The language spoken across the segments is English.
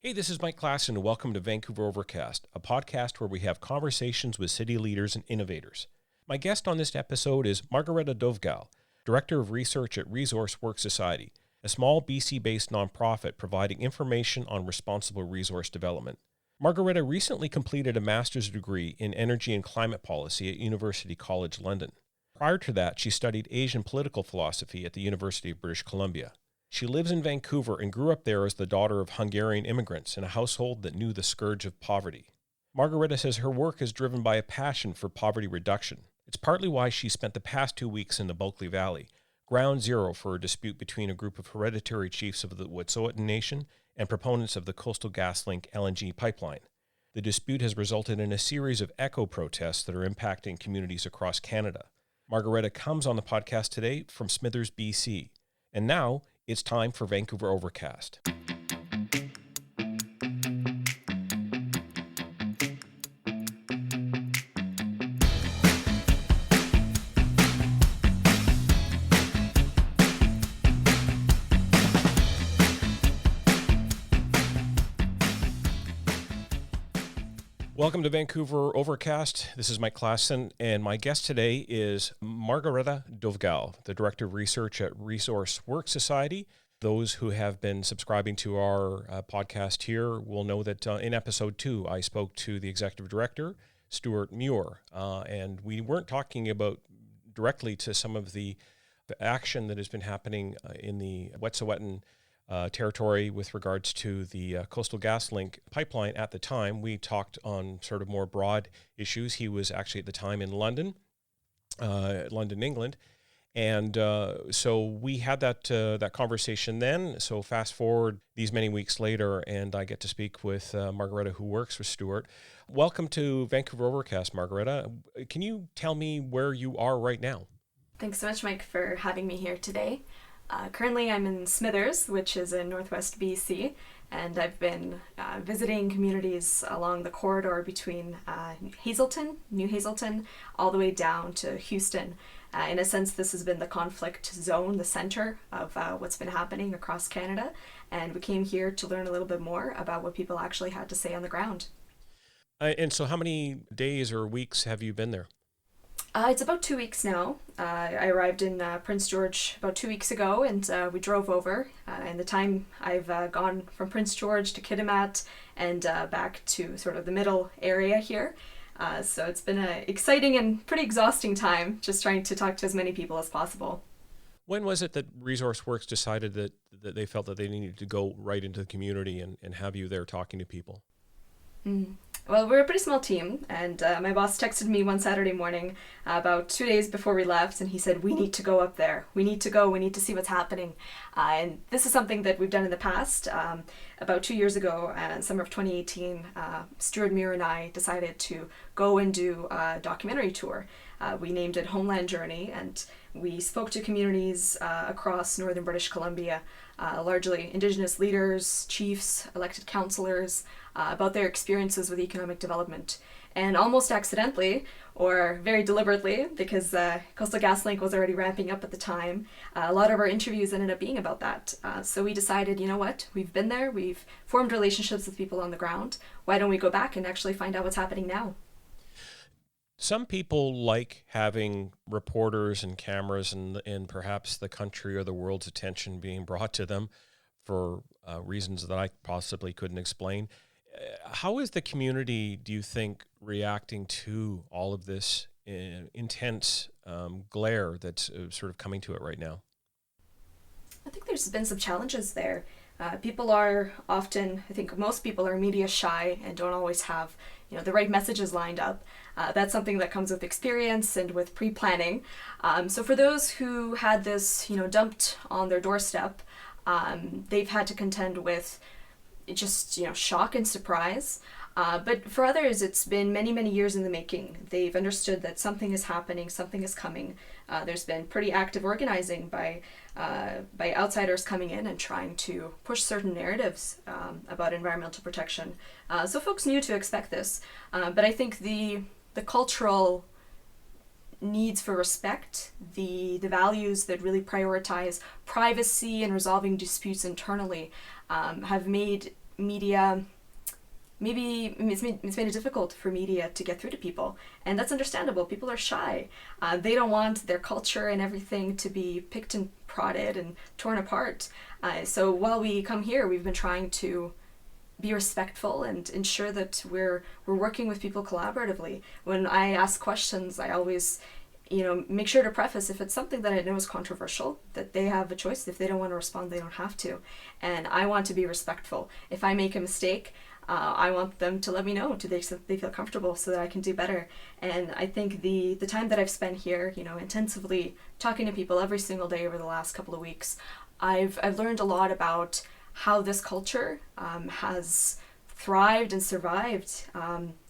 Hey, this is Mike Klassen, and welcome to Vancouver Overcast, a podcast where we have conversations with city leaders and innovators. My guest on this episode is Margareta Dovgal, Director of Research at Resource Works Society, a small BC-based nonprofit providing information on responsible resource development. Margareta recently completed a master's degree in energy and climate policy at University College London. Prior to that, she studied Asian political philosophy at the University of British Columbia. She lives in Vancouver and grew up there as the daughter of Hungarian immigrants in a household that knew the scourge of poverty. Margareta says her work is driven by a passion for poverty reduction. It's partly why she spent the past 2 weeks in the Bulkley Valley, ground zero for a dispute between a group of hereditary chiefs of the Wet'suwet'en Nation and proponents of the Coastal GasLink LNG pipeline. The dispute has resulted in a series of echo protests that are impacting communities across Canada. Margareta comes on the podcast today from Smithers, BC. And now, it's time for Vancouver Overcast. Welcome to Vancouver Overcast. This is Mike Klassen, and my guest today is Margareta Dovgal, the Director of Research at Resource Works Society. Those who have been subscribing to our podcast here will know that in episode 2, I spoke to the Executive Director, Stuart Muir, and we weren't talking about directly to some of the action that has been happening in the Wet'suwet'en territory with regards to the Coastal GasLink pipeline at the time. We talked on sort of more broad issues. He was actually at the time in London, England. And so we had that conversation then. So fast forward these many weeks later, and I get to speak with Margareta, who works with Stuart. Welcome to Vancouver Overcast, Margareta. Can you tell me where you are right now? Thanks so much, Mike, for having me here today. Currently, I'm in Smithers, which is in northwest BC, and I've been visiting communities along the corridor between New Hazelton, all the way down to Houston. In a sense, this has been the conflict zone, the center of what's been happening across Canada, and we came here to learn a little bit more about what people actually had to say on the ground. And so how many days or weeks have you been there? It's about 2 weeks now. I arrived in Prince George about 2 weeks ago, and we drove over. In the time I've gone from Prince George to Kitimat and back to sort of the middle area here. So it's been an exciting and pretty exhausting time, just trying to talk to as many people as possible. When was it that Resource Works decided that they felt that they needed to go right into the community and have you there talking to people? Well, we're a pretty small team, and my boss texted me one Saturday morning about 2 days before we left, and he said, we need to go up there. We need to go. We need to see what's happening. And this is something that we've done in the past. About 2 years ago, summer of 2018, Stuart Muir and I decided to go and do a documentary tour. We named it Homeland Journey, and we spoke to communities across northern British Columbia, largely Indigenous leaders, chiefs, elected councillors, about their experiences with economic development. And almost accidentally, or very deliberately, because Coastal GasLink was already ramping up at the time, a lot of our interviews ended up being about that. So we decided, you know what, we've been there, we've formed relationships with people on the ground, why don't we go back and actually find out what's happening now? Some people like having reporters and cameras and perhaps the country or the world's attention being brought to them for reasons that I possibly couldn't explain. How is the community, do you think, reacting to all of this intense glare that's sort of coming to it right now? I think there's been some challenges there. People are often, I think most people are media shy and don't always have, the right messages lined up. That's something that comes with experience and with pre-planning. So for those who had this, dumped on their doorstep, they've had to contend with just, shock and surprise. But for others, it's been many, many years in the making. They've understood that something is happening, something is coming. There's been pretty active organizing by outsiders coming in and trying to push certain narratives about environmental protection. So folks knew to expect this. But I think the cultural needs for respect, the values that really prioritize privacy and resolving disputes internally have made media, maybe it's made it difficult for media to get through to people, and that's understandable. People are shy. They don't want their culture and everything to be picked and prodded and torn apart. So while we come here, we've been trying to be respectful and ensure that we're working with people collaboratively. When I ask questions, I always make sure to preface, if it's something that I know is controversial, that they have a choice. If they don't want to respond, they don't have to. And I want to be respectful. If I make a mistake, I want them to let me know to the extent they feel comfortable so that I can do better. And I think the time that I've spent here, intensively talking to people every single day over the last couple of weeks, I've learned a lot about how this culture has thrived and survived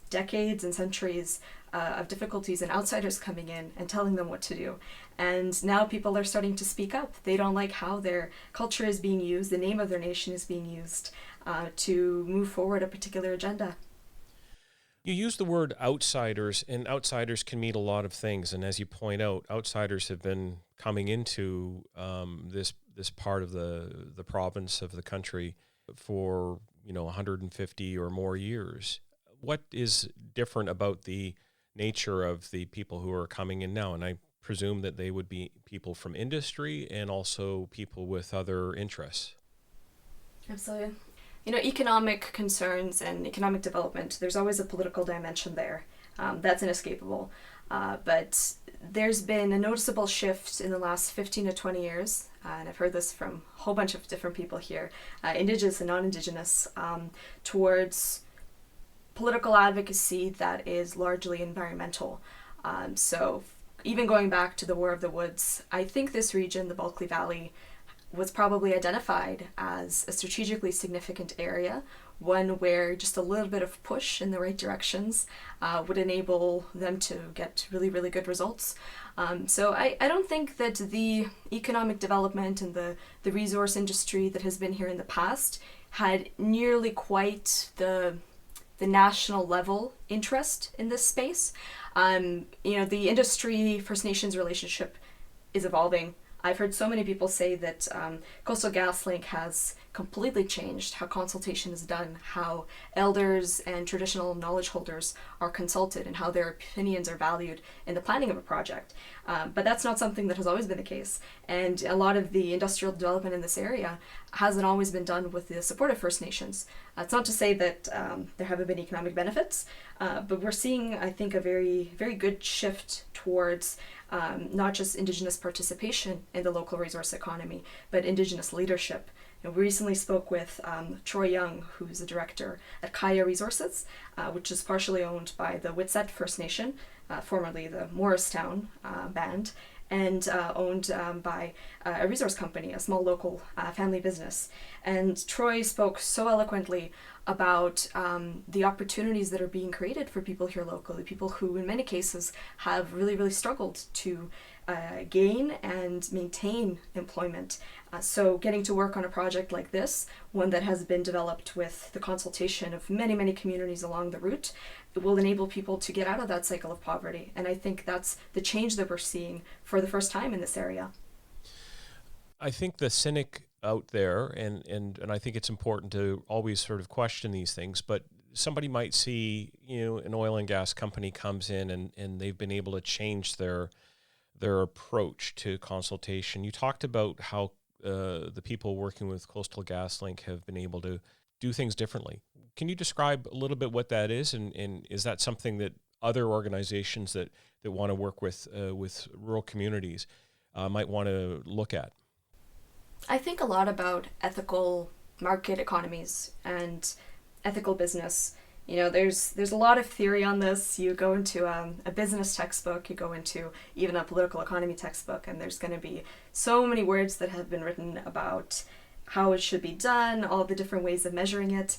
decades and centuries of difficulties and outsiders coming in and telling them what to do. And now people are starting to speak up. They don't like how their culture is being used, the name of their nation is being used to move forward a particular agenda. You use the word outsiders, and outsiders can mean a lot of things. And as you point out, outsiders have been coming into this part of the province of the country for 150 or more years. What is different about the nature of the people who are coming in now? And I presume that they would be people from industry and also people with other interests. Absolutely. Economic concerns and economic development, there's always a political dimension there. That's inescapable. But there's been a noticeable shift in the last 15 to 20 years, and I've heard this from a whole bunch of different people here, Indigenous and non-Indigenous, towards political advocacy that is largely environmental. So even going back to the War of the Woods, I think this region, the Bulkley Valley, was probably identified as a strategically significant area, one where just a little bit of push in the right directions would enable them to get really, really good results. So I don't think that the economic development and the resource industry that has been here in the past had nearly quite the national level interest in this space. The industry First Nations relationship is evolving. I've heard so many people say that Coastal GasLink has completely changed how consultation is done, how elders and traditional knowledge holders are consulted, and how their opinions are valued in the planning of a project. But that's not something that has always been the case. And a lot of the industrial development in this area hasn't always been done with the support of First Nations. It's not to say that there haven't been economic benefits, but we're seeing, I think, a very, very good shift towards not just Indigenous participation in the local resource economy, but Indigenous leadership. We recently spoke with Troy Young, who's a director at Kaya Resources, which is partially owned by the Witset First Nation, formerly the Morristown Band, and owned by a resource company, a small local family business. And Troy spoke so eloquently about the opportunities that are being created for people here locally, people who in many cases have really, really struggled to gain and maintain employment. So getting to work on a project like this, one that has been developed with the consultation of many, many communities along the route, it will enable people to get out of that cycle of poverty. And I think that's the change that we're seeing for the first time in this area. I think the cynic out there, and I think it's important to always sort of question these things, but somebody might see, an oil and gas company comes in and they've been able to change their approach to consultation. You talked about how the people working with Coastal GasLink have been able to do things differently. Can you describe a little bit what that is, and is that something that other organizations that want to work with rural communities might want to look at? I think a lot about ethical market economies and ethical business. There's a lot of theory on this. You go into a business textbook, you go into even a political economy textbook, and there's going to be so many words that have been written about how it should be done, all the different ways of measuring it.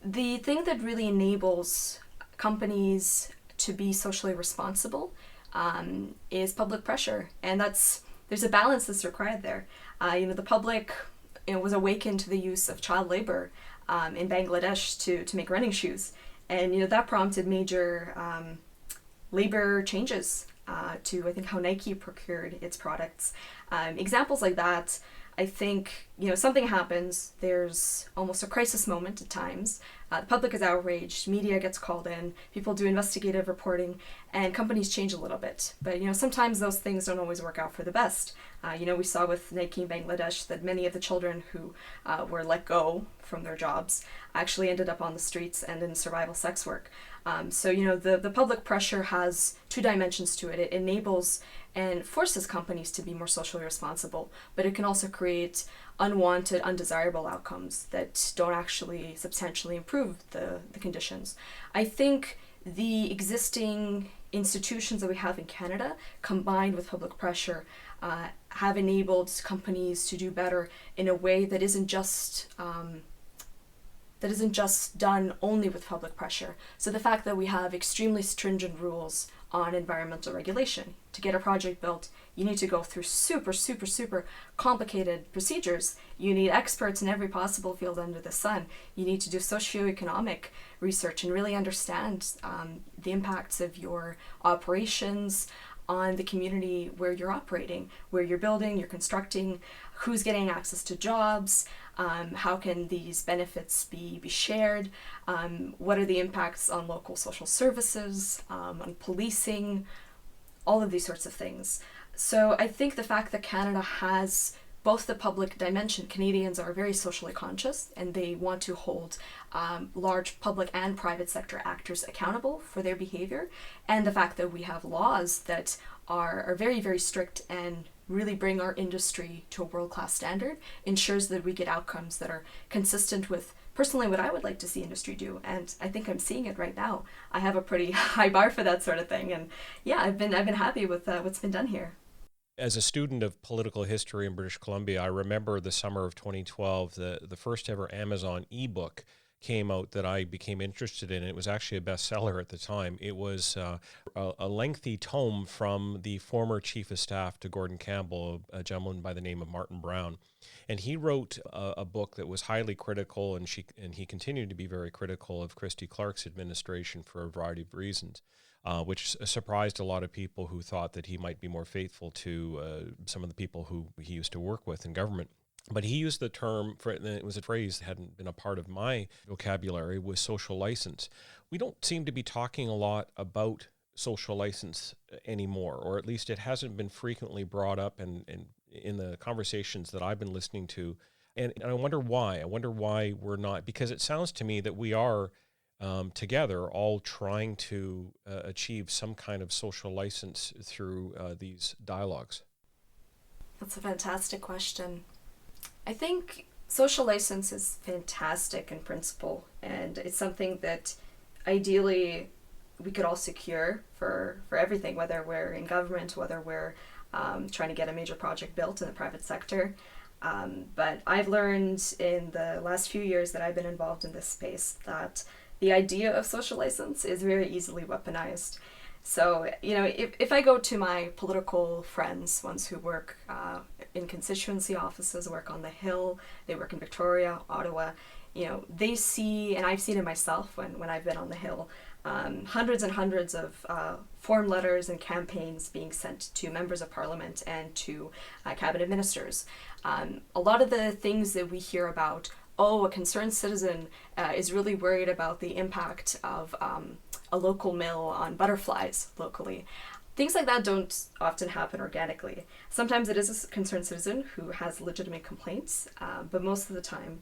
The thing that really enables companies to be socially responsible is public pressure, and there's a balance that's required there. The public was awakened to the use of child labor in Bangladesh to make running shoes, and that prompted major labor changes to, I think, how Nike procured its products. Examples like that, I think, something happens, there's almost a crisis moment at times. The public is outraged, media gets called in, people do investigative reporting, and companies change a little bit. But, sometimes those things don't always work out for the best. We saw with Nike in Bangladesh that many of the children who were let go from their jobs actually ended up on the streets and in survival sex work. The public pressure has two dimensions to it. It enables and forces companies to be more socially responsible, but it can also create unwanted, undesirable outcomes that don't actually substantially improve the conditions. I think the existing institutions that we have in Canada, combined with public pressure, have enabled companies to do better in a way that isn't just done only with public pressure. So the fact that we have extremely stringent rules on environmental regulation. To get a project built, you need to go through super, super, super complicated procedures. You need experts in every possible field under the sun. You need to do socioeconomic research and really understand the impacts of your operations on the community where you're operating, where you're building, you're constructing, who's getting access to jobs, how can these benefits be shared, what are the impacts on local social services, on policing, all of these sorts of things. So I think the fact that Canada has both the public dimension, Canadians are very socially conscious and they want to hold large public and private sector actors accountable for their behavior, and the fact that we have laws that are very, very strict and really bring our industry to a world-class standard ensures that we get outcomes that are consistent with personally what I would like to see industry do, and I think I'm seeing it right now. I have a pretty high bar for that sort of thing, and yeah, I've been happy with what's been done here. As a student of political history in British Columbia, I remember the summer of 2012, the first ever Amazon ebook came out that I became interested in. It was actually a bestseller at the time. It was a lengthy tome from the former chief of staff to Gordon Campbell, a gentleman by the name of Martin Brown. And he wrote a book that was highly critical, and he continued to be very critical of Christy Clark's administration for a variety of reasons. Which surprised a lot of people who thought that he might be more faithful to some of the people who he used to work with in government. But he used the term, and it was a phrase that hadn't been a part of my vocabulary, was social license. We don't seem to be talking a lot about social license anymore, or at least it hasn't been frequently brought up in the conversations that I've been listening to. And I wonder why. I wonder why we're not, because it sounds to me that we are together, all trying to achieve some kind of social license through these dialogues? That's a fantastic question. I think social license is fantastic in principle, and it's something that ideally we could all secure for everything, whether we're in government, whether we're trying to get a major project built in the private sector. But I've learned in the last few years that I've been involved in this space that the idea of social license is very easily weaponized. So, if I go to my political friends, ones who work in constituency offices, work on the Hill, they work in Victoria, Ottawa, they see, and I've seen it myself when I've been on the Hill, hundreds and hundreds of form letters and campaigns being sent to members of parliament and to cabinet ministers. A lot of the things that we hear about, a concerned citizen is really worried about the impact of a local mill on butterflies locally. Things like that don't often happen organically. Sometimes it is a concerned citizen who has legitimate complaints, but most of the time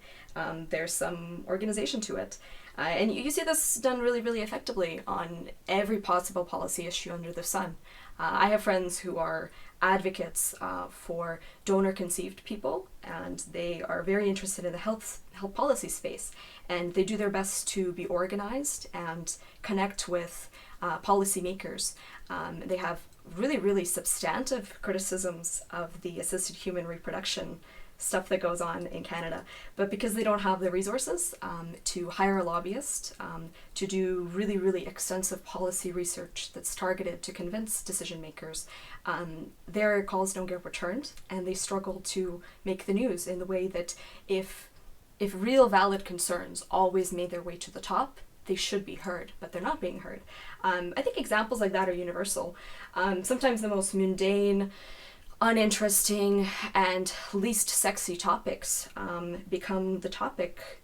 there's some organization to it. And you see this done really, really effectively on every possible policy issue under the sun. I have friends who are advocates for donor-conceived people, and they are very interested in the health policy space, and they do their best to be organized and connect with policymakers. They have really, really substantive criticisms of the assisted human reproduction stuff that goes on in Canada, but because they don't have the resources to hire a lobbyist, to do really, really extensive policy research that's targeted to convince decision makers, their calls don't get returned, and they struggle to make the news in the way that if real valid concerns always made their way to the top, they should be heard, but they're not being heard. I think examples like that are universal. Sometimes the most mundane uninteresting and least sexy topics become the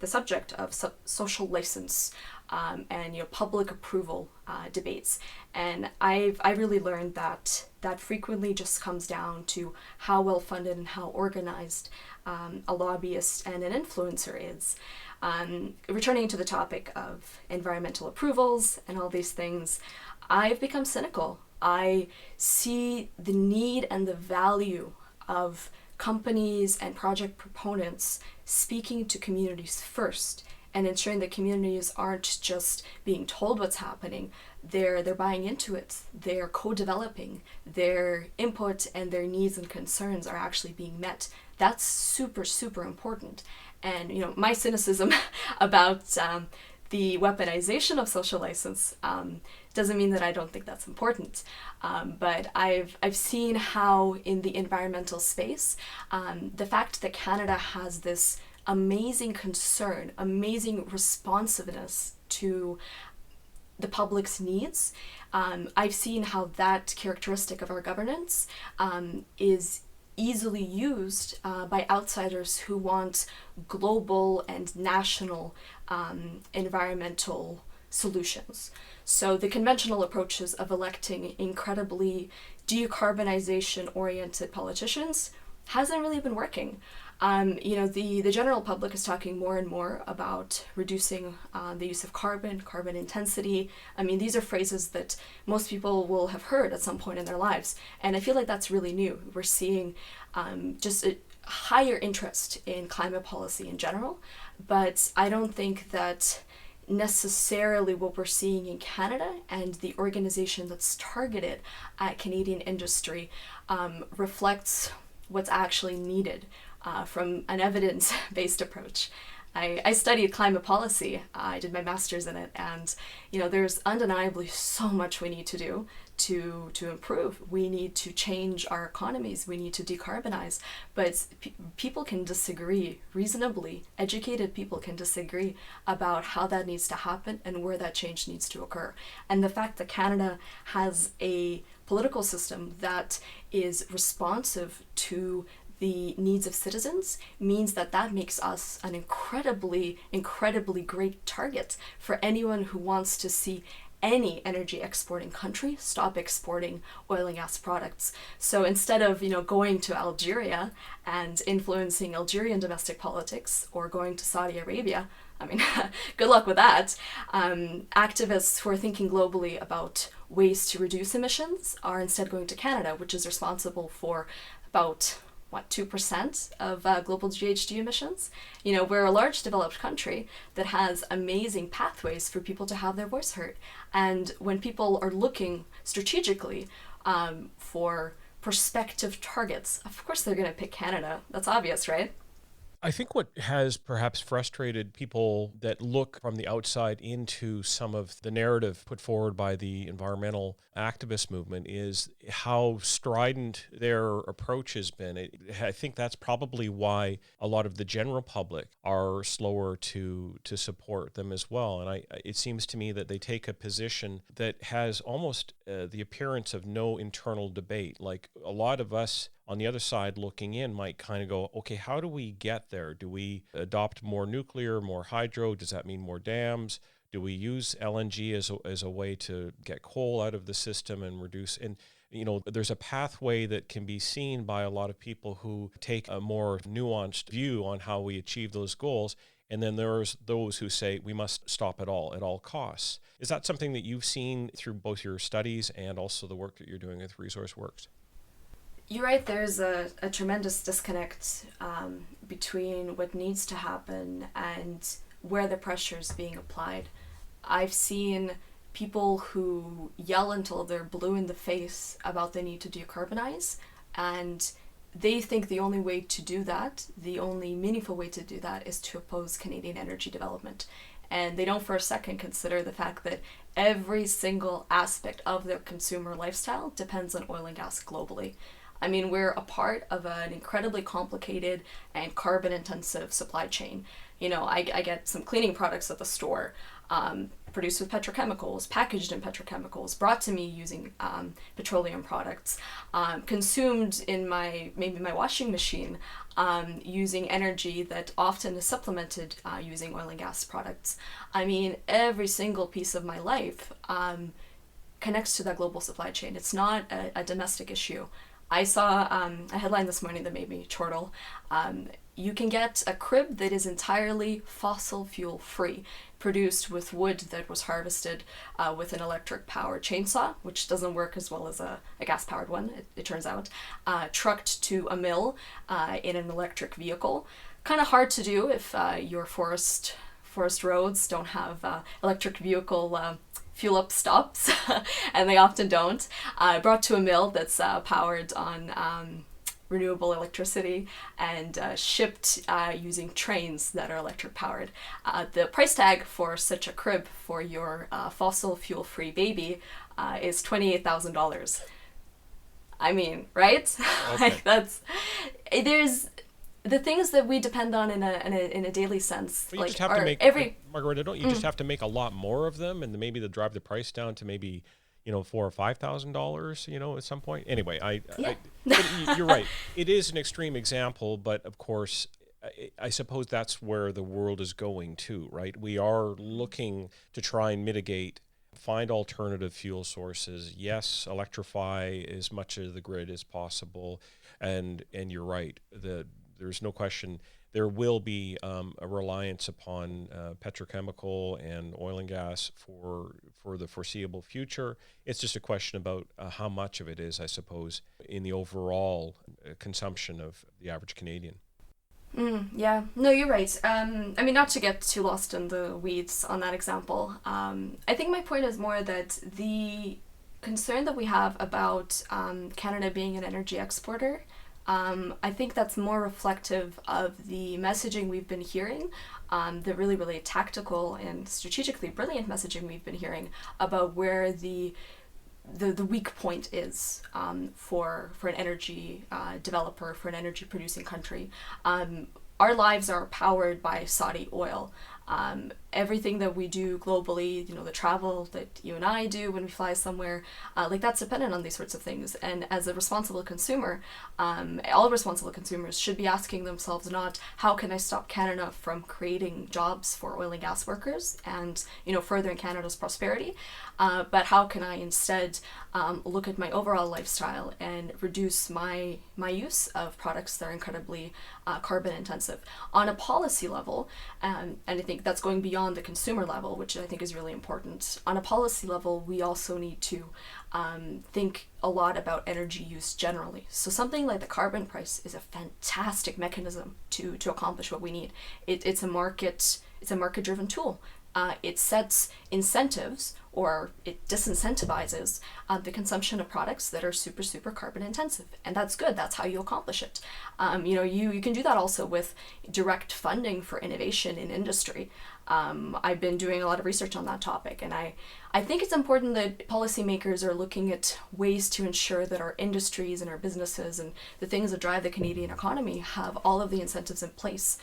subject of social license and public approval debates. And I really learned that frequently just comes down to how well funded and how organized a lobbyist and an influencer is. Returning to the topic of environmental approvals and all these things, I've become cynical. I see the need and the value of companies and project proponents speaking to communities first and ensuring that communities aren't just being told what's happening, they're buying into it, they're co-developing, their input and their needs and concerns are actually being met. That's super, super important. And my cynicism about the weaponization of social license doesn't mean that I don't think that's important. But I've seen how in the environmental space, the fact that Canada has this amazing concern, amazing responsiveness to the public's needs, I've seen how that characteristic of our governance is easily used by outsiders who want global and national environmental solutions. So the conventional approaches of electing incredibly decarbonization-oriented politicians hasn't really been working. The general public is talking more and more about reducing the use of carbon intensity. I mean, these are phrases that most people will have heard at some point in their lives. And I feel like that's really new. We're seeing just a higher interest in climate policy in general. But I don't think that necessarily what we're seeing in Canada and the organization that's targeted at Canadian industry reflects what's actually needed from an evidence-based approach. I studied climate policy. I did my master's in it, and there's undeniably so much we need to do to improve. We need to change our economies. We need to decarbonize. But people can disagree reasonably. Educated people can disagree about how that needs to happen and where that change needs to occur. And the fact that Canada has a political system that is responsive to the needs of citizens means that makes us an incredibly great target for anyone who wants to see any energy exporting country stop exporting oil and gas products. So instead of going to Algeria and influencing Algerian domestic politics, or going to Saudi Arabia, I mean, good luck with that. Activists who are thinking globally about ways to reduce emissions are instead going to Canada, which is responsible for about 2% of global GHG emissions. We're a large developed country that has amazing pathways for people to have their voice heard. And when people are looking strategically for prospective targets, of course they're going to pick Canada. That's obvious, right? I think what has perhaps frustrated people that look from the outside into some of the narrative put forward by the environmental activist movement is how strident their approach has been. I think that's probably why a lot of the general public are slower to support them as well. And it seems to me that they take a position that has almost the appearance of no internal debate. Like a lot of us on the other side looking in might kind of go, okay, how do we get there? Do we adopt more nuclear, more hydro? Does that mean more dams? Do we use LNG as a way to get coal out of the system and reduce? And there's a pathway that can be seen by a lot of people who take a more nuanced view on how we achieve those goals. And then there's those who say we must stop it all at all costs. Is that something that you've seen through both your studies and also the work that you're doing with ResourceWorks? You're right, there's a tremendous disconnect between what needs to happen and where the pressure is being applied. I've seen people who yell until they're blue in the face about the need to decarbonize, and they think the only way to do that, the only meaningful way to do that, is to oppose Canadian energy development. And they don't for a second consider the fact that every single aspect of their consumer lifestyle depends on oil and gas globally. I mean, we're a part of an incredibly complicated and carbon-intensive supply chain. I get some cleaning products at the store, produced with petrochemicals, packaged in petrochemicals, brought to me using petroleum products, consumed in maybe my washing machine, using energy that often is supplemented using oil and gas products. I mean, every single piece of my life connects to that global supply chain. It's not a domestic issue. I saw a headline this morning that made me chortle. You can get a crib that is entirely fossil fuel free, produced with wood that was harvested with an electric powered chainsaw, which doesn't work as well as a gas powered one, it turns out, trucked to a mill in an electric vehicle. Kind of hard to do if your forest roads don't have electric vehicle fuel up stops, and they often don't. Brought to a mill that's powered on renewable electricity and shipped using trains that are electric powered. The price tag for such a crib for your fossil fuel free baby is $28,000. I mean, right? Okay. There's the things that we depend on in a daily sense. Well, you just have to make Margareta. Don't you just have to make a lot more of them, and maybe to drive the price down to maybe $4,000 or $5,000, at some point. Anyway, but you're right. It is an extreme example, but of course, I suppose that's where the world is going too, right? We are looking to try and mitigate, find alternative fuel sources. Yes, electrify as much of the grid as possible, and you're right. There's no question there will be a reliance upon petrochemical and oil and gas for the foreseeable future. It's just a question about how much of it is, I suppose, in the overall consumption of the average Canadian. Yeah, no, you're right. I mean, not to get too lost in the weeds on that example. I think my point is more that the concern that we have about Canada being an energy exporter, I think that's more reflective of the messaging we've been hearing, the really, really tactical and strategically brilliant messaging we've been hearing about where the weak point is for an energy developer, for an energy producing country. Our lives are powered by Saudi oil. Everything that we do globally, the travel that you and I do when we fly somewhere, that's dependent on these sorts of things. And as a responsible consumer, all responsible consumers should be asking themselves not how can I stop Canada from creating jobs for oil and gas workers and furthering Canada's prosperity, but how can I instead look at my overall lifestyle and reduce my use of products that are incredibly carbon intensive on a policy level, and I think that's going beyond the consumer level, which I think is really important. On a policy level, we also need to think a lot about energy use generally. So something like the carbon price is a fantastic mechanism to accomplish what we need. It's a market-driven tool. It sets incentives, or it disincentivizes the consumption of products that are super, super carbon intensive. And that's good. That's how you accomplish it. You can do that also with direct funding for innovation in industry. I've been doing a lot of research on that topic, and I think it's important that policymakers are looking at ways to ensure that our industries and our businesses and the things that drive the Canadian economy have all of the incentives in place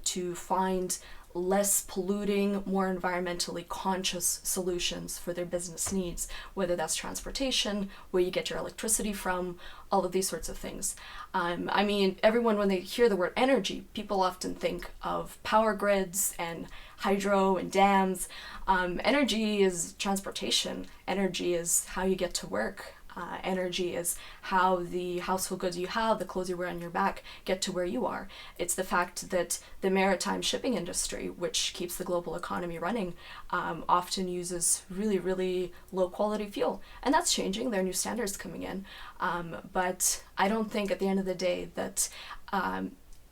to find less polluting, more environmentally conscious solutions for their business needs, whether that's transportation, where you get your electricity from, all of these sorts of things. I mean, everyone, when they hear the word energy, people often think of power grids and hydro and dams. Energy is transportation. Energy is how you get to work. Energy is how the household goods you have, the clothes you wear on your back, get to where you are. It's the fact that the maritime shipping industry, which keeps the global economy running, often uses really, really low quality fuel. And that's changing. There are new standards coming in. But I don't think at the end of the day that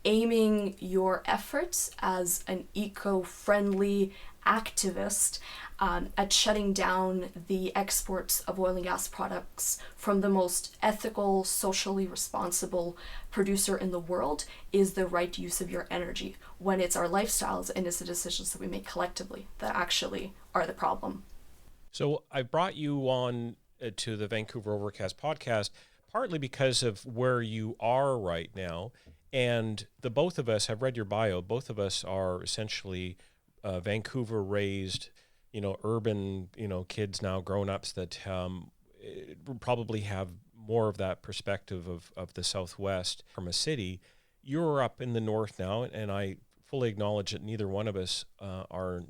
aiming your efforts as an eco-friendly activist at shutting down the exports of oil and gas products from the most ethical, socially responsible producer in the world is the right use of your energy, when it's our lifestyles and it's the decisions that we make collectively that actually are the problem. So I brought you on to the Vancouver Overcast podcast partly because of where you are right now. And the both of us, I've read your bio, both of us are essentially Vancouver raised, urban, kids now, grown-ups that probably have more of that perspective of the Southwest from a city. You're up in the north now, and I fully acknowledge that neither one of us are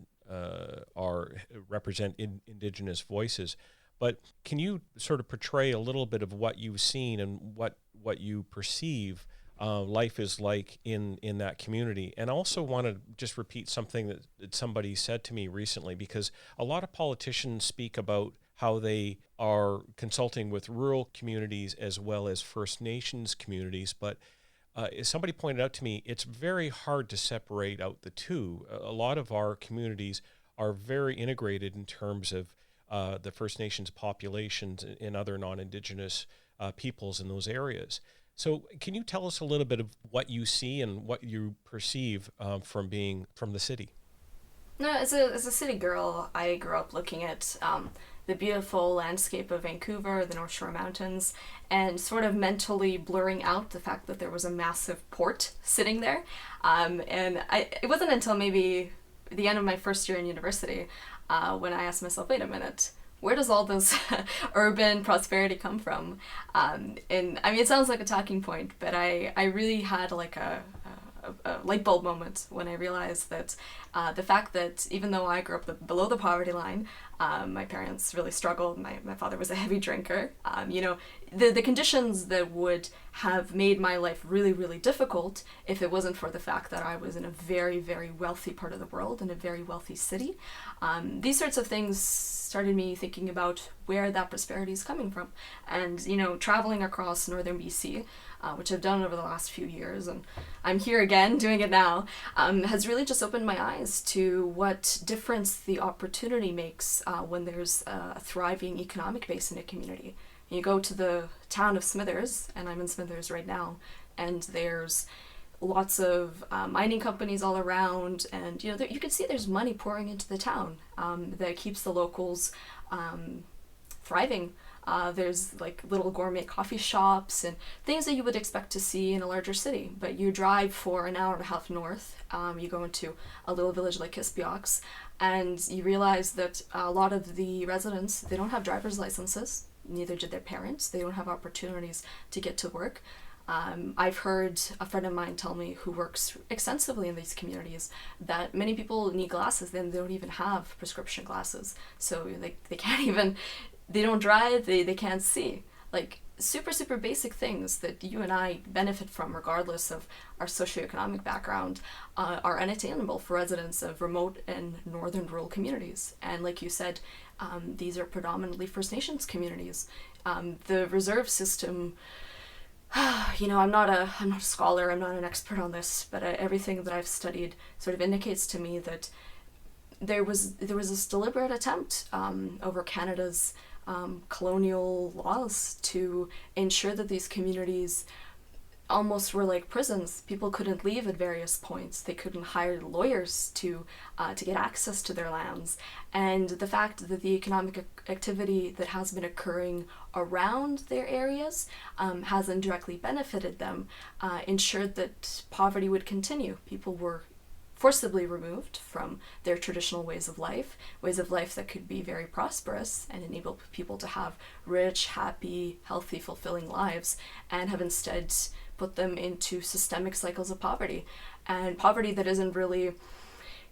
represent Indigenous voices. But can you sort of portray a little bit of what you've seen and what you perceive life is like in that community? And I also want to just repeat something that somebody said to me recently, because a lot of politicians speak about how they are consulting with rural communities as well as First Nations communities. But as somebody pointed out to me, it's very hard to separate out the two. A lot of our communities are very integrated in terms of the First Nations populations and other non-Indigenous peoples in those areas. So can you tell us a little bit of what you see and what you perceive from being from the city? No, as a city girl, I grew up looking at the beautiful landscape of Vancouver, the North Shore Mountains, and sort of mentally blurring out the fact that there was a massive port sitting there. It wasn't until maybe the end of my first year in university when I asked myself, wait a minute, where does all this urban prosperity come from? And I mean, it sounds like a talking point, but I really had like a light bulb moment when I realized that the fact that even though I grew up below the poverty line, my parents really struggled. My father was a heavy drinker. The conditions that would have made my life really, really difficult if it wasn't for the fact that I was in a very, very wealthy part of the world, in a very wealthy city. These sorts of things started me thinking about where that prosperity is coming from. And, traveling across northern BC, which I've done over the last few years, and I'm here again doing it now, has really just opened my eyes to what difference the opportunity makes when there's a thriving economic base in a community. You go to the town of Smithers, and I'm in Smithers right now, and there's lots of mining companies all around, and you can see there's money pouring into the town that keeps the locals thriving. There's like little gourmet coffee shops and things that you would expect to see in a larger city. But you drive for an hour and a half north, you go into a little village like Kispiox, and you realize that a lot of the residents, they don't have driver's licenses, neither did their parents. They don't have opportunities to get to work. I've heard a friend of mine tell me, who works extensively in these communities, that many people need glasses, then they don't even have prescription glasses. So they can't even, they don't drive, they can't see. Like super, super basic things that you and I benefit from regardless of our socioeconomic background are unattainable for residents of remote and northern rural communities. And like you said, these are predominantly First Nations communities. The reserve system, I'm not a scholar, I'm not an expert on this, but everything that I've studied sort of indicates to me that there was this deliberate attempt over Canada's colonial laws to ensure that these communities almost were like prisons. People couldn't leave at various points. They couldn't hire lawyers to get access to their lands. And the fact that the economic activity that has been occurring around their areas hasn't directly benefited them ensured that poverty would continue. People were forcibly removed from their traditional ways of life that could be very prosperous and enable people to have rich, happy, healthy, fulfilling lives, and have instead put them into systemic cycles of poverty. And poverty that isn't really,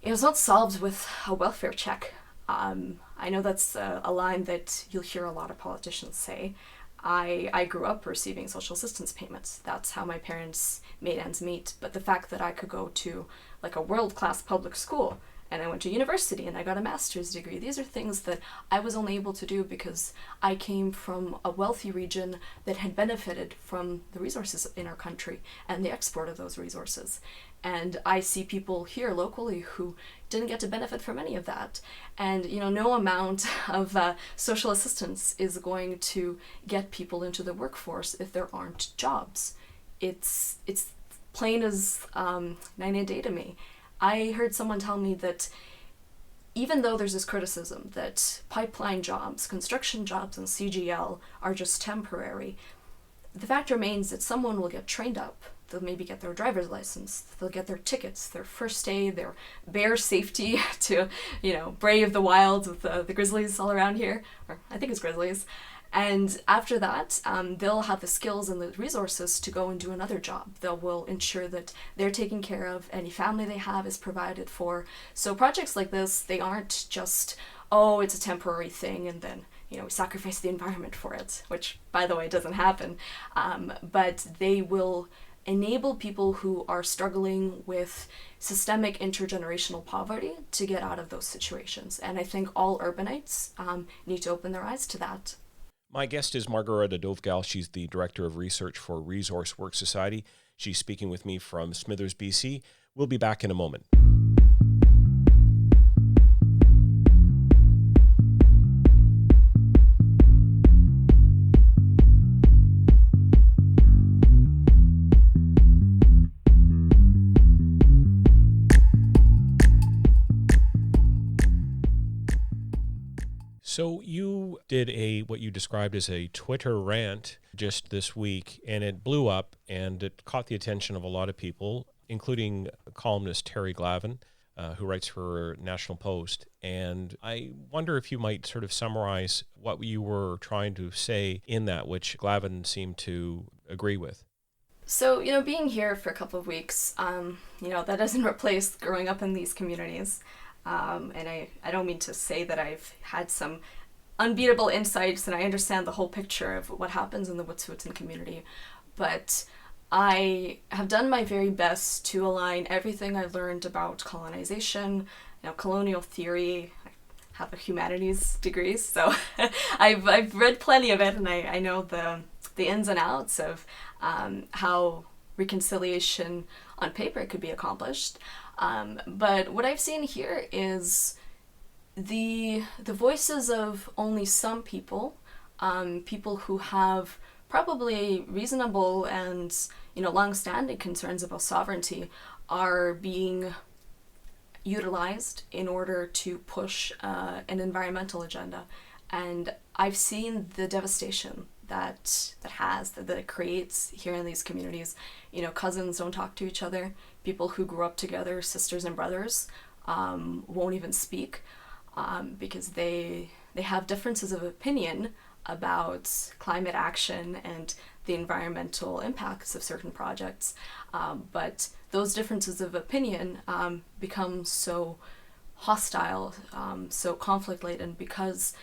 it's not solved with a welfare check. I know that's a line that you'll hear a lot of politicians say. I grew up receiving social assistance payments. That's how my parents made ends meet. But the fact that I could go to like a world-class public school, and I went to university and I got a master's degree, these are things that I was only able to do because I came from a wealthy region that had benefited from the resources in our country and the export of those resources. And I see people here locally who didn't get to benefit from any of that. And, no amount of social assistance is going to get people into the workforce if there aren't jobs. It's plain as night and day to me. I heard someone tell me that even though there's this criticism that pipeline jobs, construction jobs, and CGL are just temporary, the fact remains that someone will get trained up, they'll maybe get their driver's license, they'll get their tickets, their first aid, their bear safety to, brave the wilds with the grizzlies all around here, or I think it's grizzlies. And after that, they'll have the skills and the resources to go and do another job. They will ensure that they're taken care of, any family they have is provided for. So projects like this, they aren't just, oh, it's a temporary thing and then, we sacrifice the environment for it, which, by the way, doesn't happen. But they will enable people who are struggling with systemic intergenerational poverty to get out of those situations. And I think all urbanites need to open their eyes to that. My guest is Margareta Dovgal. She's the Director of Research for Resource Works Society. She's speaking with me from Smithers, BC. We'll be back in a moment. So you did what you described as a Twitter rant just this week, and it blew up, and it caught the attention of a lot of people, including columnist Terry Glavin, who writes for National Post. And I wonder if you might sort of summarize what you were trying to say in that, which Glavin seemed to agree with. So, being here for a couple of weeks, that doesn't replace growing up in these communities. And I don't mean to say that I've had some unbeatable insights and I understand the whole picture of what happens in the Wet'suwet'en community, but I have done my very best to align everything I've learned about colonization, colonial theory. I have a humanities degree, so I've read plenty of it, and I know the ins and outs of how reconciliation on paper could be accomplished. But what I've seen here is the voices of only some people, people who have probably reasonable and long-standing concerns about sovereignty, are being utilized in order to push an environmental agenda. And I've seen the devastation that it creates here in these communities. Cousins don't talk to each other. People who grew up together, sisters and brothers, won't even speak because they have differences of opinion about climate action and the environmental impacts of certain projects. But those differences of opinion become so hostile, so conflict-laden, because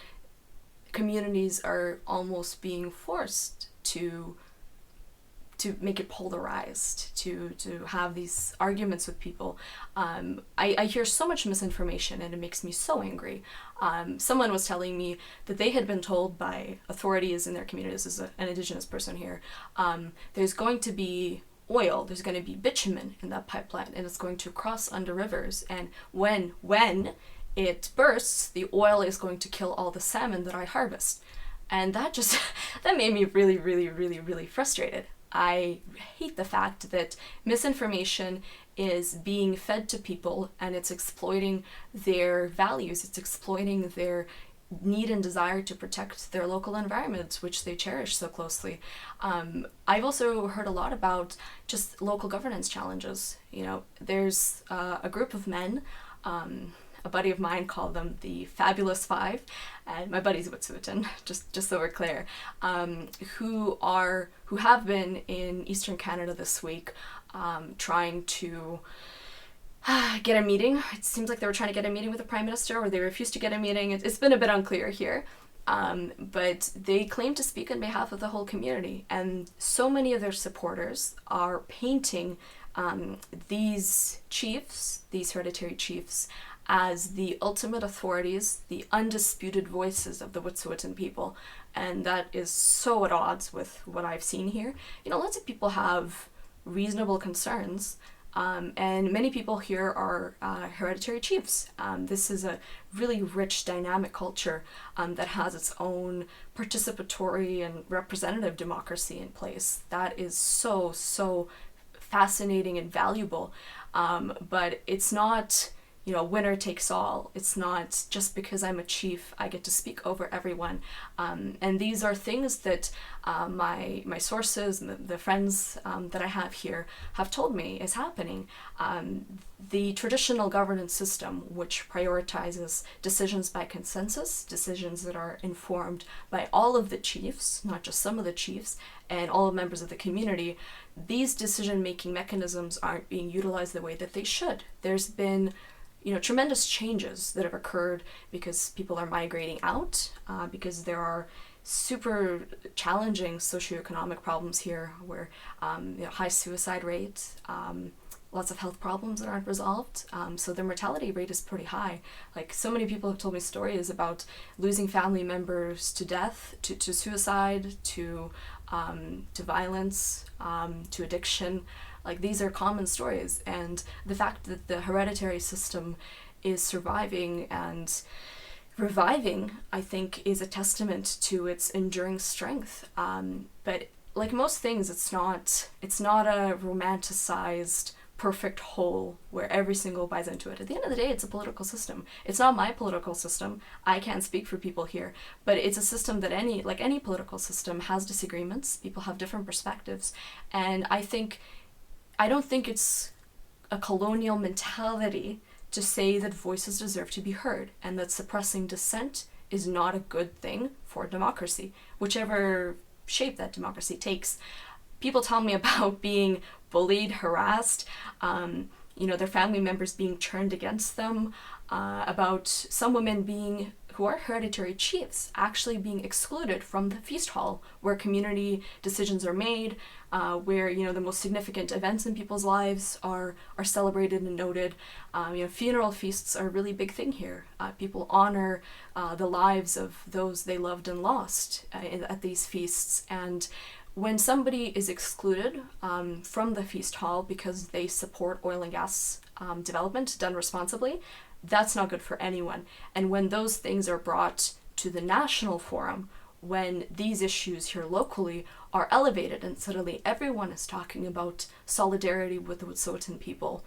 communities are almost being forced to make it polarized, to have these arguments with people. I hear so much misinformation and it makes me so angry. Someone was telling me that they had been told by authorities in their communities, as an Indigenous person here, there's going to be oil, there's going to be bitumen in that pipeline, and it's going to cross under rivers, and when it bursts, the oil is going to kill all the salmon that I harvest. And that made me really, really, really, really frustrated. I hate the fact that misinformation is being fed to people and it's exploiting their values, it's exploiting their need and desire to protect their local environments, which they cherish so closely. I've also heard a lot about just local governance challenges. There's a group of men, a buddy of mine called them the Fabulous Five, and my buddy's Wet'suwet'en, just so we're clear, who have been in Eastern Canada this week, trying to get a meeting. It seems like they were trying to get a meeting with the Prime Minister, or they refused to get a meeting. It's been a bit unclear here, but they claim to speak on behalf of the whole community, and so many of their supporters are painting these chiefs, these hereditary chiefs, as the ultimate authorities, the undisputed voices of the Wet'suwet'en people. And that is so at odds with what I've seen here. Lots of people have reasonable concerns, and many people here are hereditary chiefs. This is a really rich, dynamic culture that has its own participatory and representative democracy in place. That is so fascinating and valuable, but it's not winner takes all. It's not just because I'm a chief, I get to speak over everyone. And these are things that my sources and the friends that I have here have told me is happening. The traditional governance system, which prioritizes decisions by consensus, decisions that are informed by all of the chiefs, not just some of the chiefs, and all members of the community, these decision-making mechanisms aren't being utilized the way that they should. There's been tremendous changes that have occurred because people are migrating out, because there are super challenging socioeconomic problems here where high suicide rate, lots of health problems that aren't resolved. So the mortality rate is pretty high. Like, so many people have told me stories about losing family members to death, to suicide, to violence, to addiction. Like, these are common stories, and the fact that the hereditary system is surviving and reviving, I think, is a testament to its enduring strength. But like most things, it's not a romanticized perfect whole where every single buys into it. At the end of the day, it's a political system. It's not my political system. I can't speak for people here, but it's a system that any political system has disagreements. People have different perspectives, and I don't think it's a colonial mentality to say that voices deserve to be heard and that suppressing dissent is not a good thing for democracy, whichever shape that democracy takes. People tell me about being bullied, harassed, their family members being turned against them, about some women who are hereditary chiefs actually being excluded from the feast hall where community decisions are made, where the most significant events in people's lives are celebrated and noted. Funeral feasts are a really big thing here. People honor the lives of those they loved and lost at these feasts. And when somebody is excluded from the feast hall because they support oil and gas development done responsibly, that's not good for anyone. And when those things are brought to the national forum, when these issues here locally are elevated and suddenly everyone is talking about solidarity with the Wet'suwet'en people,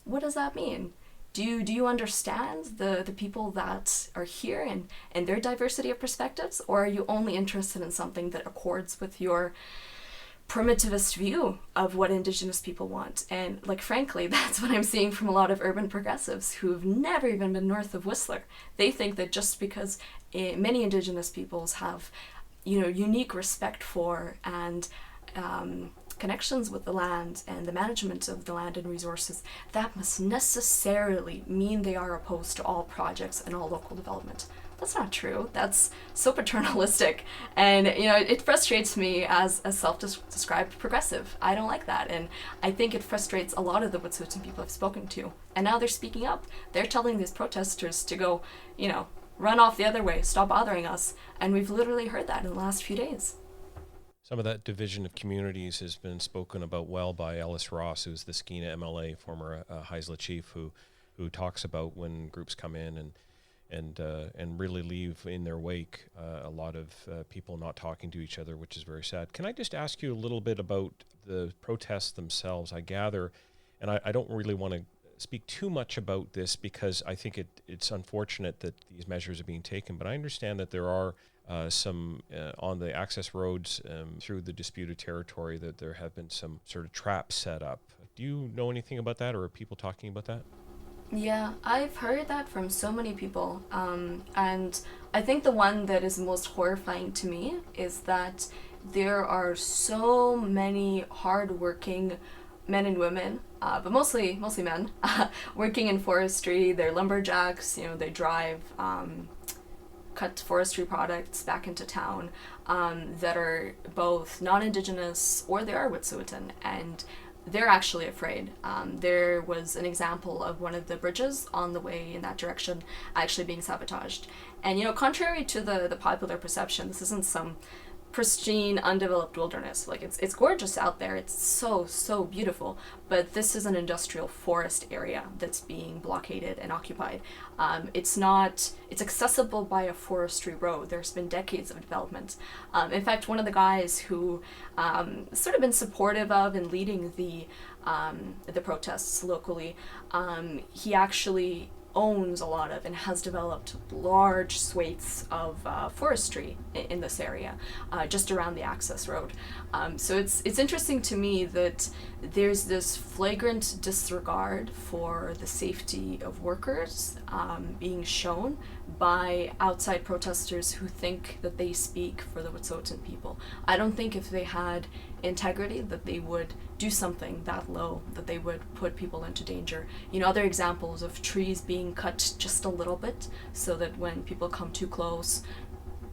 what does that mean? Do you understand the people that are here and their diversity of perspectives, or are you only interested in something that accords with your primitivist view of what Indigenous people want? And frankly, that's what I'm seeing from a lot of urban progressives who've never even been north of Whistler. They think that just because many Indigenous peoples have unique respect for and connections with the land and the management of the land and resources, that must necessarily mean they are opposed to all projects and all local development. That's not true. That's so paternalistic, and it frustrates me as a self-described progressive. I don't like that, and I think it frustrates a lot of the Wet'suwet'en people I've spoken to. And now they're speaking up. They're telling these protesters to go, run off the other way, stop bothering us, and we've literally heard that in the last few days. Some of that division of communities has been spoken about well by Ellis Ross, who's the Skeena MLA, former Haisla chief, who talks about when groups come in and really leave in their wake a lot of people not talking to each other, which is very sad. Can I just ask you a little bit about the protests themselves? I gather, and I don't really want to speak too much about this because I think it's unfortunate that these measures are being taken, but I understand that there are some on the access roads through the disputed territory that there have been some sort of traps set up. Do you know anything about that, or are people talking about that? Yeah, I've heard that from so many people, and I think the one that is most horrifying to me is that there are so many hard-working men and women, but mostly men, working in forestry. They're lumberjacks, they drive cut forestry products back into town, that are both non-Indigenous or they are Wet'suwet'en, and they're actually afraid. There was an example of one of the bridges on the way in that direction actually being sabotaged. And contrary to the popular perception, this isn't some pristine, undeveloped wilderness. It's gorgeous out there. It's so beautiful. But this is an industrial forest area that's being blockaded and occupied. It's accessible by a forestry road. There's been decades of development. In fact, one of the guys who sort of been supportive of and leading the the protests locally. He actually owns a lot of and has developed large swathes of forestry in this area, just around the access road. So it's interesting to me that there's this flagrant disregard for the safety of workers being shown by outside protesters who think that they speak for the Wet'suwet'en people. I don't think if they had integrity that they would do something that low, that they would put people into danger. Other examples of trees being cut just a little bit so that when people come too close,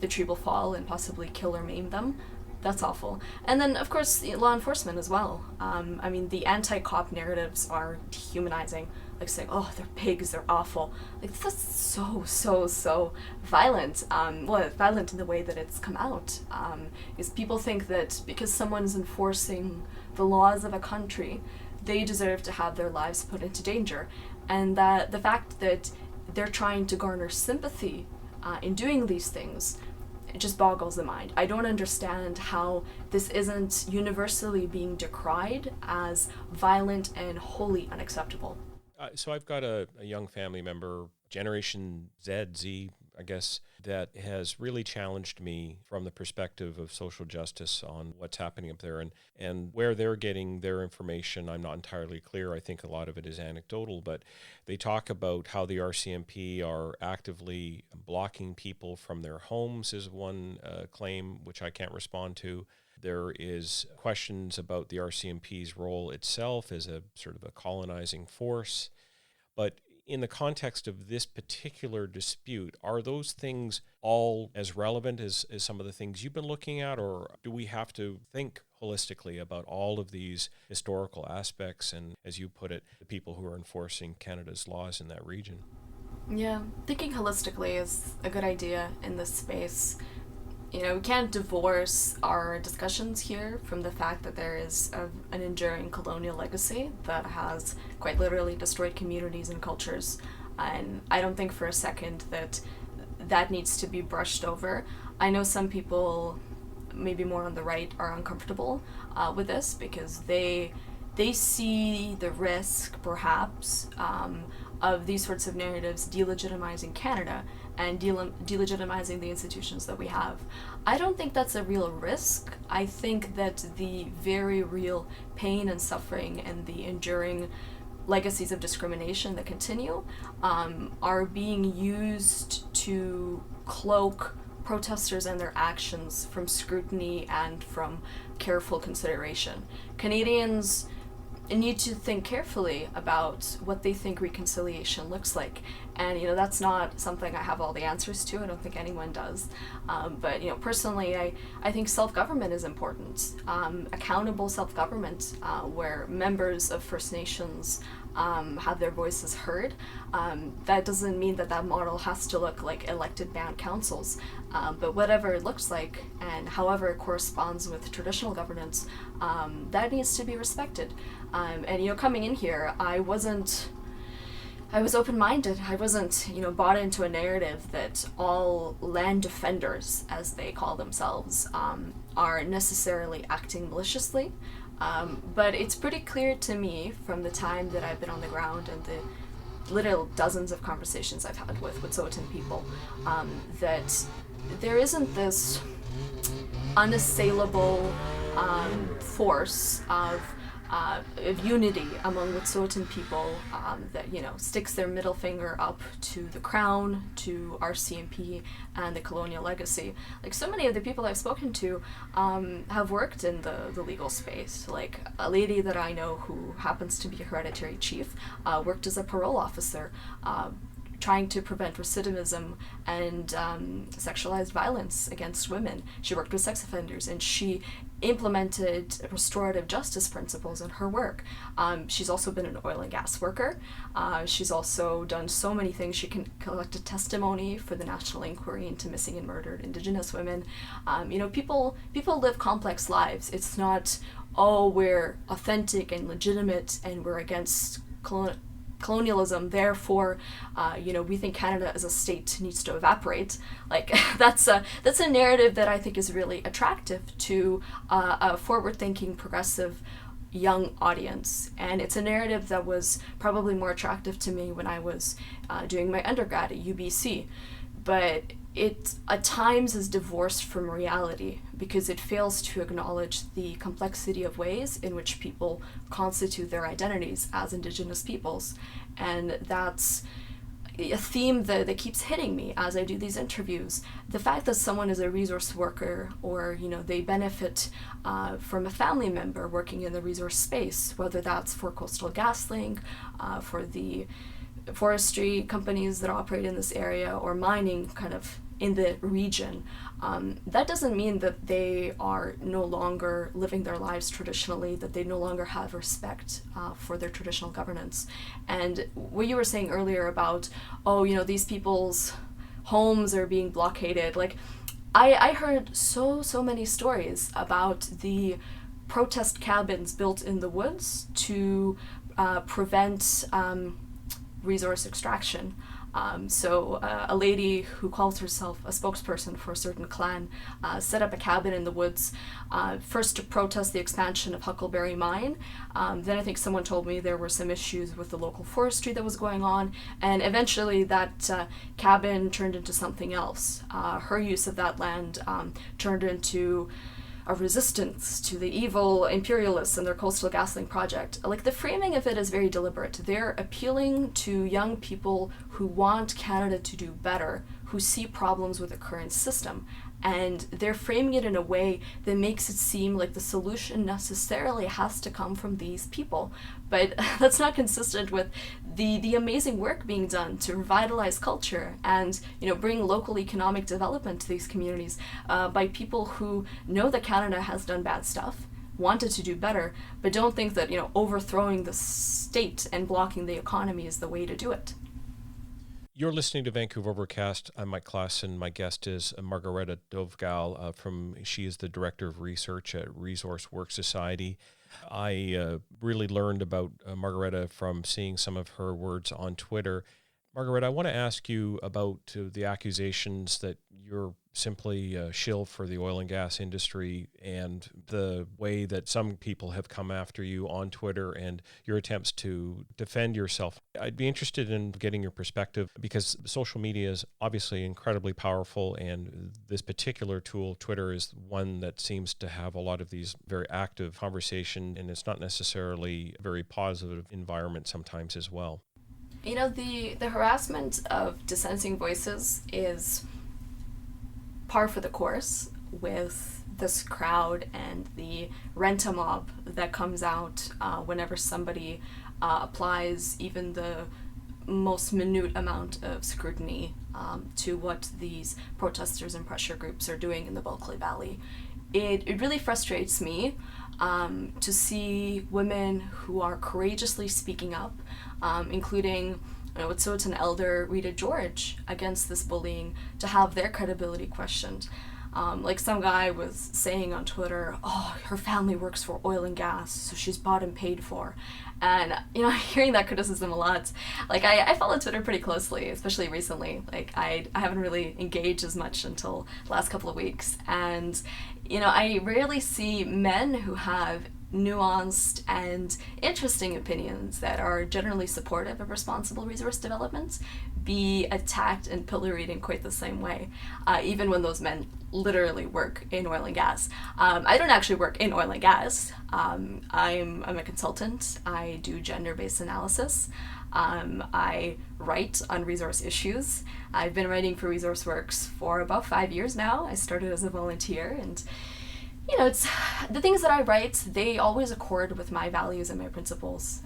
the tree will fall and possibly kill or maim them. That's awful. And then, of course, law enforcement as well. The anti-cop narratives are dehumanizing. Like saying, oh, they're pigs, they're awful. Like, that's so violent. Violent in the way that it's come out. Is people think that because someone's enforcing the laws of a country, they deserve to have their lives put into danger. And that the fact that they're trying to garner sympathy in doing these things, it just boggles the mind. I don't understand how this isn't universally being decried as violent and wholly unacceptable. So I've got a young family member, Generation Z, I guess, that has really challenged me from the perspective of social justice on what's happening up there and where they're getting their information. I'm not entirely clear. I think a lot of it is anecdotal, but they talk about how the RCMP are actively blocking people from their homes is one claim, which I can't respond to. There is questions about the RCMP's role itself as a sort of a colonizing force. But in the context of this particular dispute, are those things all as relevant as some of the things you've been looking at, or do we have to think holistically about all of these historical aspects and, as you put it, the people who are enforcing Canada's laws in that region? Yeah, thinking holistically is a good idea in this space. We can't divorce our discussions here from the fact that there is an enduring colonial legacy that has quite literally destroyed communities and cultures. And I don't think for a second that needs to be brushed over. I know some people, maybe more on the right, are uncomfortable with this because they see the risk, perhaps, of these sorts of narratives delegitimizing Canada and delegitimizing the institutions that we have. I don't think that's a real risk. I think that the very real pain and suffering and the enduring legacies of discrimination that continue are being used to cloak protesters and their actions from scrutiny and from careful consideration. Canadians need to think carefully about what they think reconciliation looks like. And, that's not something I have all the answers to. I don't think anyone does. But, personally, I think self-government is important. Accountable self-government, where members of First Nations have their voices heard. That doesn't mean that model has to look like elected band councils. But whatever it looks like, and however it corresponds with traditional governance, that needs to be respected. And coming in here, I was open-minded. I wasn't, bought into a narrative that all land defenders, as they call themselves, are necessarily acting maliciously. But it's pretty clear to me from the time that I've been on the ground and the literal dozens of conversations I've had with Wet'suwet'en people, that there isn't this unassailable force of unity among Wet'suwet'en people that sticks their middle finger up to the Crown, to RCMP, and the colonial legacy. Like, so many of the people I've spoken to have worked in the legal space. Like, a lady that I know who happens to be a hereditary chief worked as a parole officer, trying to prevent recidivism and sexualized violence against women. She worked with sex offenders, and she implemented restorative justice principles in her work. She's also been an oil and gas worker. She's also done so many things. She collected testimony for the National Inquiry into Missing and Murdered Indigenous Women. People live complex lives. It's not, oh, we're authentic and legitimate and we're against colonialism, therefore, we think Canada as a state needs to evaporate. Like, that's a narrative that I think is really attractive to a forward-thinking, progressive, young audience, and it's a narrative that was probably more attractive to me when I was doing my undergrad at UBC, but it at times is divorced from reality because it fails to acknowledge the complexity of ways in which people constitute their identities as Indigenous peoples. And that's a theme that keeps hitting me as I do these interviews. The fact that someone is a resource worker, or they benefit from a family member working in the resource space, whether that's for Coastal GasLink, for the forestry companies that operate in this area, or mining kind of in the region, that doesn't mean that they are no longer living their lives traditionally, that they no longer have respect for their traditional governance. And what you were saying earlier about, these people's homes are being blockaded, like I heard so many stories about the protest cabins built in the woods to prevent resource extraction. So a lady who calls herself a spokesperson for a certain clan set up a cabin in the woods, first to protest the expansion of Huckleberry Mine. Then I think someone told me there were some issues with the local forestry that was going on, and eventually that cabin turned into something else. Her use of that land turned into a resistance to the evil imperialists and their Coastal GasLink project. Like, the framing of it is very deliberate. They're appealing to young people who want Canada to do better, who see problems with the current system. And they're framing it in a way that makes it seem like the solution necessarily has to come from these people. But that's not consistent with the amazing work being done to revitalize culture and bring local economic development to these communities by people who know that Canada has done bad stuff, wanted to do better, but don't think that overthrowing the state and blocking the economy is the way to do it. You're listening to Vancouver Overcast. I'm Mike Klassen. My guest is Margareta Dovgal. She is the Director of Research at Resource Works Society. I really learned about Margareta from seeing some of her words on Twitter. Margareta, I want to ask you about the accusations that you're simply a shill for the oil and gas industry, and the way that some people have come after you on Twitter and your attempts to defend yourself. I'd be interested in getting your perspective, because social media is obviously incredibly powerful, and this particular tool, Twitter, is one that seems to have a lot of these very active conversation, and it's not necessarily a very positive environment sometimes as well. The harassment of dissenting voices is par for the course with this crowd and the rent-a-mob that comes out whenever somebody applies even the most minute amount of scrutiny to what these protesters and pressure groups are doing in the Bulkley Valley. It really frustrates me to see women who are courageously speaking up, including Wet'suwet'en elder Rita George, against this bullying, to have their credibility questioned. Like some guy was saying on Twitter, her family works for oil and gas, so she's bought and paid for. And, hearing that criticism a lot, like, I follow Twitter pretty closely, especially recently. Like, I haven't really engaged as much until the last couple of weeks. And, I rarely see men who have nuanced and interesting opinions that are generally supportive of responsible resource development be attacked and pilloried in quite the same way, even when those men literally work in oil and gas. I don't actually work in oil and gas. I'm a consultant. I do gender-based analysis. I write on resource issues. I've been writing for Resource Works for about 5 years now. I started as a volunteer, and it's the things that I write, they always accord with my values and my principles.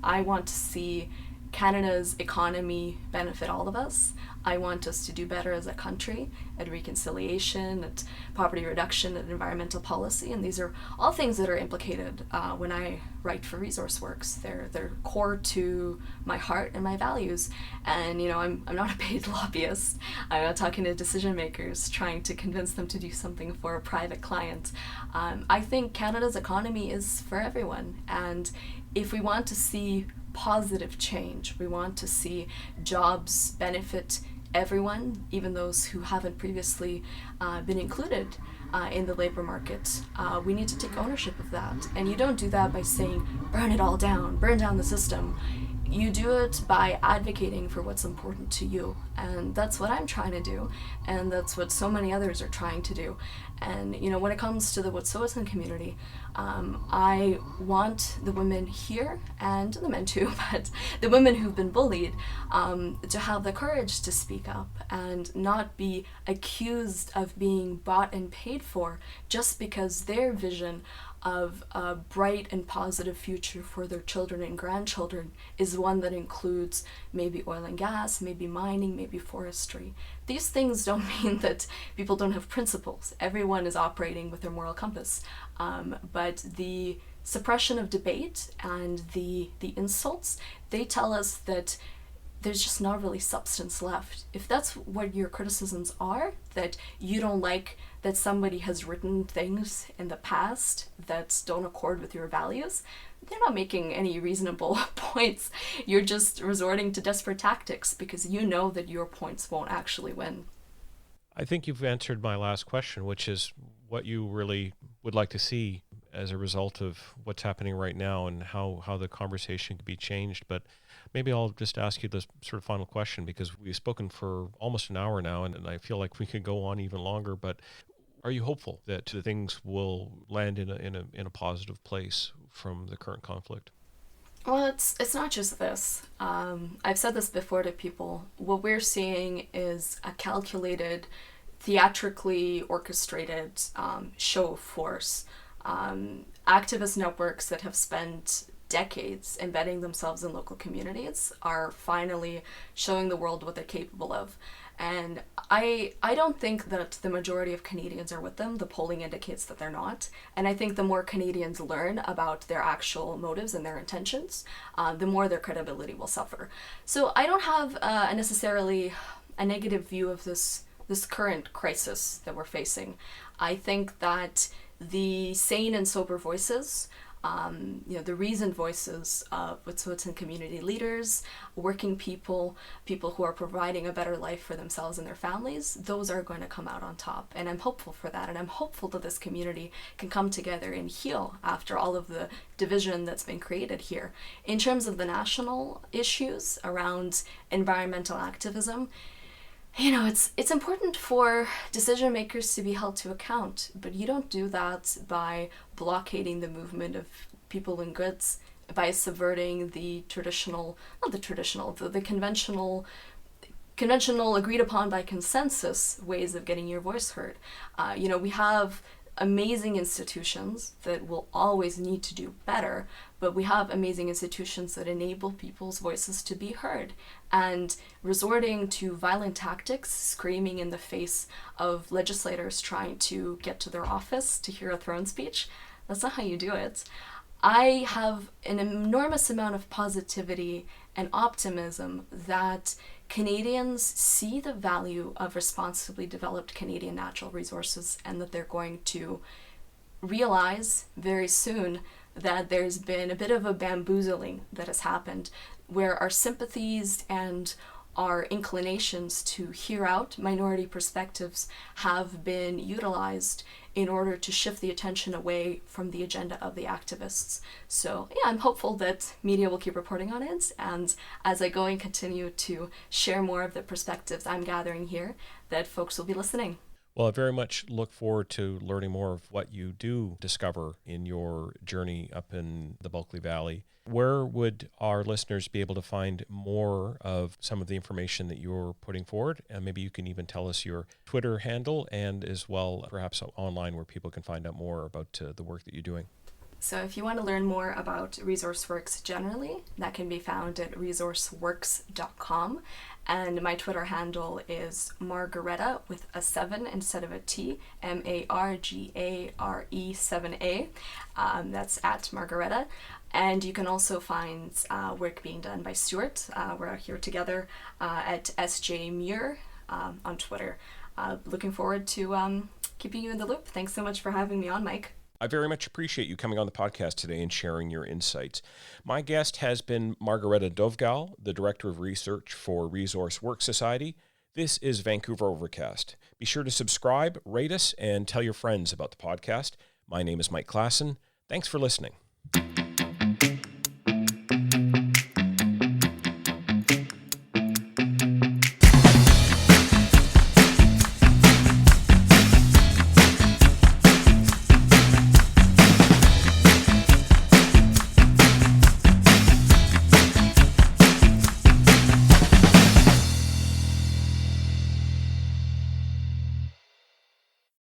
I want to see Canada's economy benefit all of us. I want us to do better as a country at reconciliation, at poverty reduction, at environmental policy, and these are all things that are implicated when I write for Resource Works. They're core to my heart and my values. And I'm not a paid lobbyist. I'm not talking to decision makers trying to convince them to do something for a private client. I think Canada's economy is for everyone, and if we want to see positive change, we want to see jobs benefit everyone, even those who haven't previously been included in the labor market. We need to take ownership of that. And you don't do that by saying, burn it all down, burn down the system. You do it by advocating for what's important to you. And that's what I'm trying to do. And that's what so many others are trying to do. And, when it comes to the Wet'suwet'en community, I want the women here, and the men too, but the women who've been bullied, to have the courage to speak up and not be accused of being bought and paid for just because their vision of a bright and positive future for their children and grandchildren is one that includes maybe oil and gas, maybe mining, maybe forestry. These things don't mean that people don't have principles. Everyone is operating with their moral compass. But the suppression of debate and the insults, they tell us that there's just not really substance left. If that's what your criticisms are, that you don't like that somebody has written things in the past that don't accord with your values, they're not making any reasonable points. You're just resorting to desperate tactics because you know that your points won't actually win. I think you've answered my last question, which is what you really would like to see as a result of what's happening right now and how the conversation could be changed. But maybe I'll just ask you this sort of final question, because we've spoken for almost an hour now, and I feel like we could go on even longer. But are you hopeful that things will land in a positive place from the current conflict? Well, it's not just this. I've said this before to people. What we're seeing is a calculated, theatrically orchestrated show of force. Activist networks that have spent decades embedding themselves in local communities are finally showing the world what they're capable of. And I don't think that the majority of Canadians are with them. The polling indicates that they're not. And I think the more Canadians learn about their actual motives and their intentions, the more their credibility will suffer. So I don't have necessarily a negative view of this current crisis that we're facing. I think that the sane and sober voices, the reasoned voices of Wet'suwet'en community leaders, working people who are providing a better life for themselves and their families, those are going to come out on top. And I'm hopeful for that. And I'm hopeful that this community can come together and heal after all of the division that's been created here. In terms of the national issues around environmental activism, it's important for decision makers to be held to account, but you don't do that by blockading the movement of people and goods, by subverting the conventional agreed upon by consensus ways of getting your voice heard. We have amazing institutions that will always need to do better, but we have amazing institutions that enable people's voices to be heard. And resorting to violent tactics, screaming in the face of legislators trying to get to their office to hear a throne speech, that's not how you do it. I have an enormous amount of positivity and optimism that Canadians see the value of responsibly developed Canadian natural resources, and that they're going to realize very soon that there's been a bit of a bamboozling that has happened, where our sympathies and our inclinations to hear out minority perspectives have been utilized in order to shift the attention away from the agenda of the activists. So I'm hopeful that media will keep reporting on it, and as I go and continue to share more of the perspectives I'm gathering here, that folks will be listening. Well, I very much look forward to learning more of what you do discover in your journey up in the Bulkley Valley. Where would our listeners be able to find more of some of the information that you're putting forward? And maybe you can even tell us your Twitter handle, and as well perhaps online where people can find out more about the work that you're doing. So if you want to learn more about ResourceWorks generally, that can be found at resourceworks.com. And my Twitter handle is Margareta with a 7 instead of a T, MARGARE7A. That's at Margareta. And you can also find work being done by Stuart. We're out here together at SJ Muir on Twitter. Looking forward to keeping you in the loop. Thanks so much for having me on, Mike. I very much appreciate you coming on the podcast today and sharing your insights. My guest has been Margareta Dovgal, the Director of Research for Resource Works Society. This is Vancouver Overcast. Be sure to subscribe, rate us, and tell your friends about the podcast. My name is Mike Klassen. Thanks for listening.